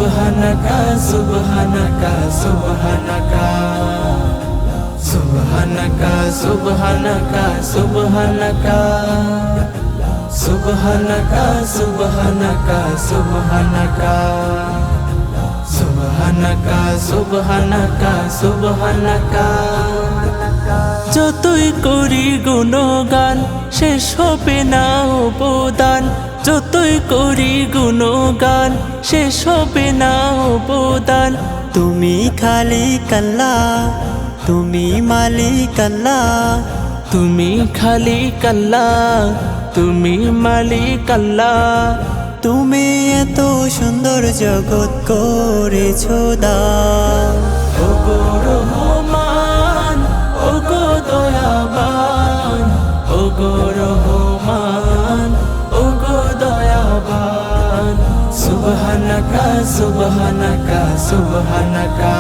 Subhanaka, Subhanaka, Subhanaka, Subhanaka, Subhanaka, Subhanaka, Subhanaka, Subhanaka, Subhanaka, Subhanaka, Subhanaka, Subhanaka. যতই করি গুণগান শেষ হবে না অবদান, যতই করি গুণগান শেষ হবে না অবদান। তুমি খালিক আল্লাহ, তুমি মালিক আল্লাহ, তুমি খালিক আল্লাহ, তুমি মালিক আল্লাহ। তুমি এত সুন্দর জগৎ করেছো দান। ওগো রহমান, ওগো দয়াবান, ওগো রহমান, ওগো দয়াবান। সুবহানাকা, সুবহানাকা, সুবহানাকা,